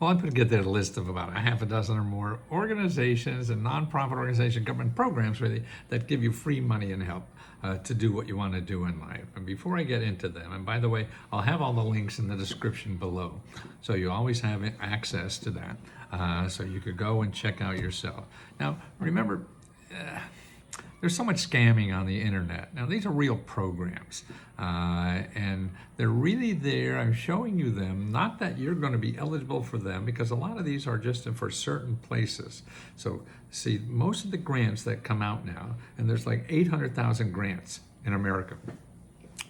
Well, I put together a list of about a half a dozen or more organizations and nonprofit organizations, government programs really, that give you free money and help to do what you want to do in life. And before I get into them, and by the way, I'll have all the links in the description below, so you always have access to that, so you could go and check out yourself. Now, remember, there's so much scamming on the internet. Now, these are real programs, and they're really there. I'm showing you them, not that you're going to be eligible for them, because a lot of these are just for certain places. So, see, most of the grants that come out now, and there's like 800,000 grants in America,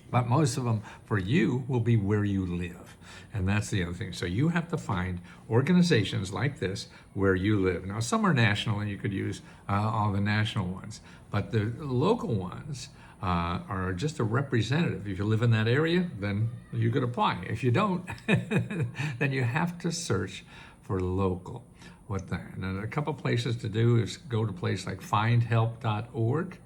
but most of them for you will be where you live. And that's the other thing. So you have to find organizations like this where you live. Now, some are national and you could use all the national ones, but the local ones are just a representative. If you live in that area, then you could apply. If you don't, then you have to search for local. And a couple places to do is go to a place like findhelp.org.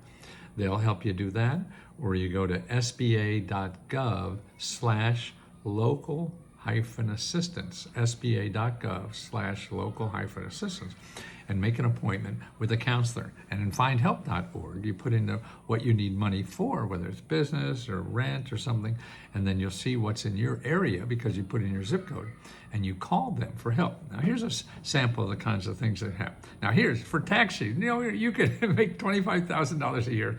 They'll help you do that. Or you go to sba.gov/local-assistance, sba.gov/local-assistance, and make an appointment with a counselor. And in findhelp.org, you put in what you need money for, whether it's business or rent or something, and then you'll see what's in your area because you put in your zip code, and you call them for help. Now, here's a sample of the kinds of things that happen. Now, here's for tax sheets. You know, you could make $25,000 a year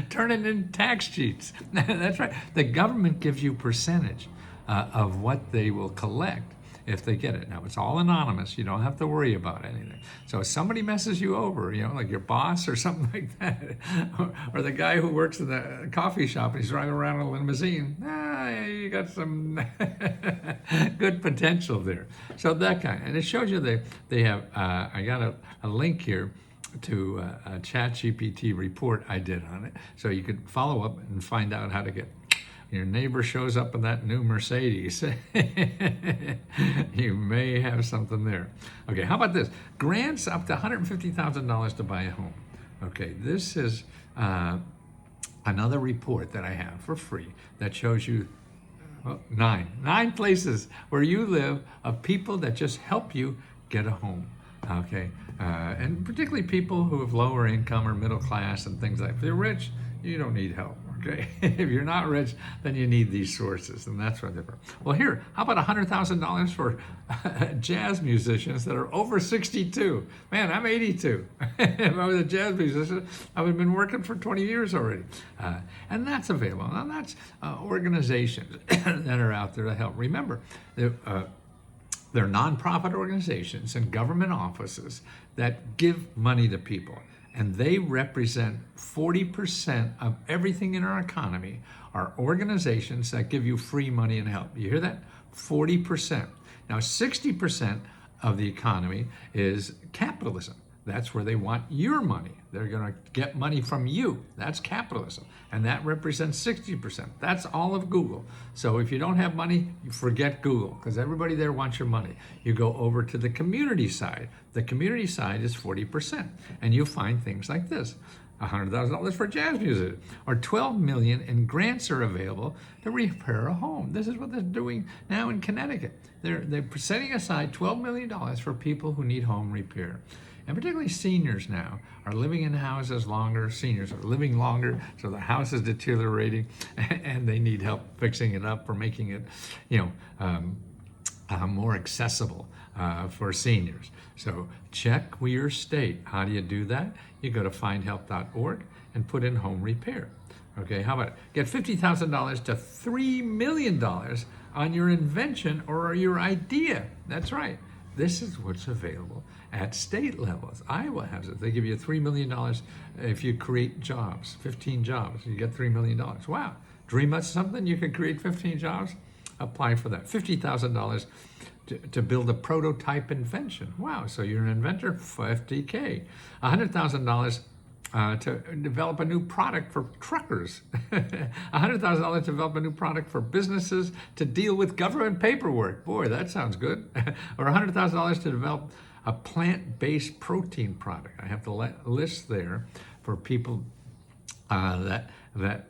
turning in tax sheets. That's right. The government gives you percentage of what they will collect if they get it. Now, it's all anonymous. You don't have to worry about anything. So if somebody messes you over, you know, like your boss or something like that, or the guy who works in the coffee shop and he's driving around in a limousine, you got some good potential there. So that kind. And it shows you they have, I got a link here to a ChatGPT report I did on it. So you could follow up and find out how to get your neighbor shows up in that new Mercedes. You may have something there. Okay, how about this? Grants up to $150,000 to buy a home. Okay, this is another report that I have for free that shows you nine places where you live of people that just help you get a home. Okay, and particularly people who have lower income or middle class and things like that. If they're rich, you don't need help. Okay, if you're not rich, then you need these sources, and that's what they're for. Well, here, how about $100,000 for jazz musicians that are over 62? Man, I'm 82. If I was a jazz musician, I would have been working for 20 years already. And that's available. And that's organizations that are out there to help. Remember, they're nonprofit organizations and government offices that give money to people. And they represent 40% of everything in our economy are organizations that give you free money and help. You hear that? 40%. Now, 60% of the economy is capitalism. That's where they want your money. They're going to get money from you. That's capitalism. And that represents 60%. That's all of Google. So if you don't have money, you forget Google, because everybody there wants your money. You go over to the community side. The community side is 40%. And you find things like this. $100,000 for jazz music, or $12 million in grants are available to repair a home. This is what they're doing now in Connecticut. They're setting aside $12 million for people who need home repair. And particularly seniors now are living in houses longer. Seniors are living longer, so the house is deteriorating, and they need help fixing it up or making it, more accessible for seniors. So check with your state. How do you do that? You go to findhelp.org and put in home repair. Okay, how about it? Get $50,000 to $3 million on your invention or your idea. That's right. This is what's available at state levels. Iowa has it. They give you $3 million if you create jobs, 15 jobs. You get $3 million. Wow. Dream of something, you could create 15 jobs? Apply for that. $50,000 to build a prototype invention. Wow, so you're an inventor, $50K. $100,000 to develop a new product for truckers. $100,000 to develop a new product for businesses to deal with government paperwork. Boy, that sounds good. Or $100,000 to develop a plant-based protein product. I have the list there for people that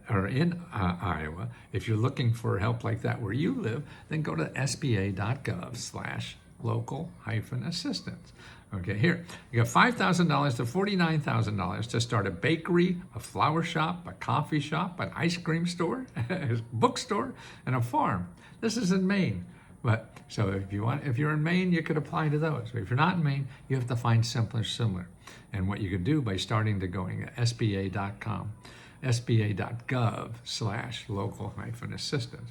are in Iowa. If you're looking for help like that where you live, then go to sba.gov/ local-assistance. Okay, here, you got $5,000 to $49,000 to start a bakery, a flower shop, a coffee shop, an ice cream store, a bookstore, and a farm. This is in Maine. But so if you're in Maine, you could apply to those. But if you're not in Maine, you have to find similar. And what you could do by starting to going to SBA.com, SBA.gov/local-assistance.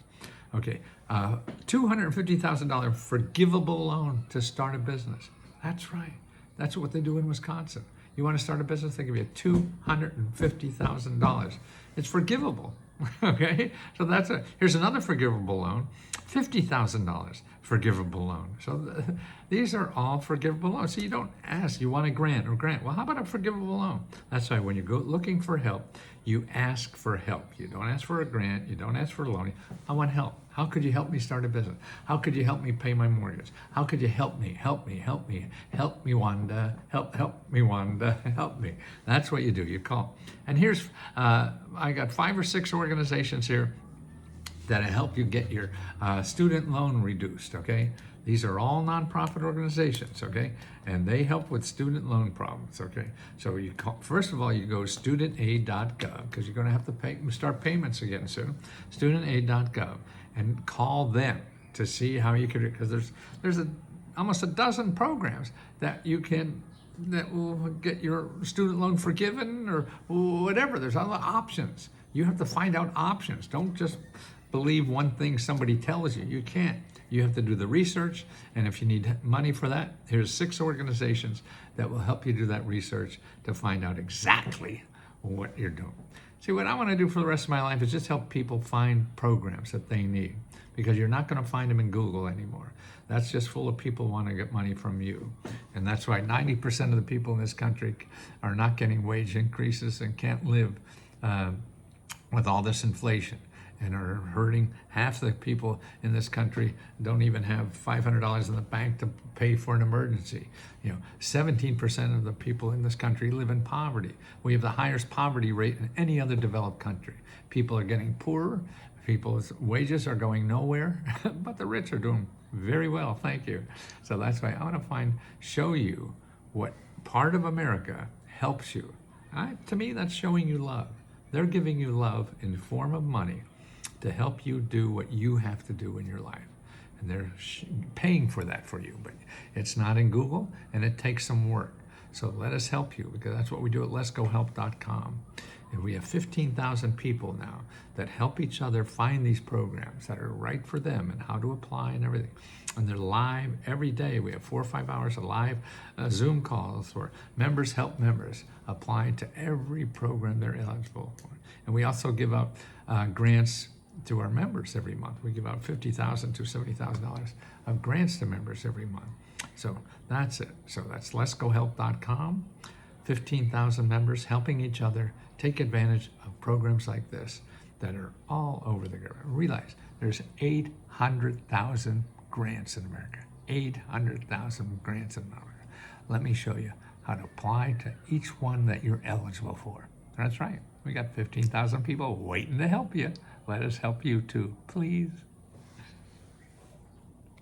Okay, $250,000 forgivable loan to start a business. That's right. That's what they do in Wisconsin. You want to start a business, they give you $250,000. It's forgivable. Okay, so here's another forgivable loan, $50,000 forgivable loan. So these are all forgivable loans. So you don't ask, you want a grant or grant. Well, how about a forgivable loan? That's why when you go looking for help, you ask for help. You don't ask for a grant. You don't ask for a loan. I want help. How could you help me start a business? How could you help me pay my mortgage? How could you help me? Help me, Wanda. Help me, Wanda. Help me. That's what you do. You call. And here's, I got 5 or 6 organizations here that help you get your student loan reduced, okay? These are all nonprofit organizations, okay? And they help with student loan problems, okay? So you call, first of all, you go studentaid.gov, because you're gonna have to start payments again soon, studentaid.gov, and call them to see how you could, because there's almost a dozen programs that will get your student loan forgiven or whatever. There's other options. You have to find out options. Don't just believe one thing somebody tells you. You can't. You have to do the research, and if you need money for that, here's 6 organizations that will help you do that research to find out exactly what you're doing. See, what I want to do for the rest of my life is just help people find programs that they need, because you're not going to find them in Google anymore. That's just full of people wanting to get money from you. And that's why 90% of the people in this country are not getting wage increases and can't live with all this inflation, and are hurting. Half the people in this country don't even have $500 in the bank to pay for an emergency. 17% of the people in this country live in poverty. We have the highest poverty rate in any other developed country. People are getting poorer. People's wages are going nowhere, but the rich are doing very well, thank you. So that's why I want to show you what part of America helps you. To me, that's showing you love. They're giving you love in the form of money to help you do what you have to do in your life. And they're paying for that for you, but it's not in Google, and it takes some work. So let us help you, because that's what we do at letsgohelp.com. And we have 15,000 people now that help each other find these programs that are right for them and how to apply and everything. And they're live every day. We have 4 or 5 hours of live Zoom calls where members help members apply to every program they're eligible for. And we also give out grants to our members every month. We give out $50,000 to $70,000 of grants to members every month. So that's it. So that's letsgohelp.com. 15,000 members helping each other take advantage of programs like this that are all over the government. Realize there's 800,000 grants in America. 800,000 grants in America. Let me show you how to apply to each one that you're eligible for. That's right. We got 15,000 people waiting to help you. Let us help you too, please.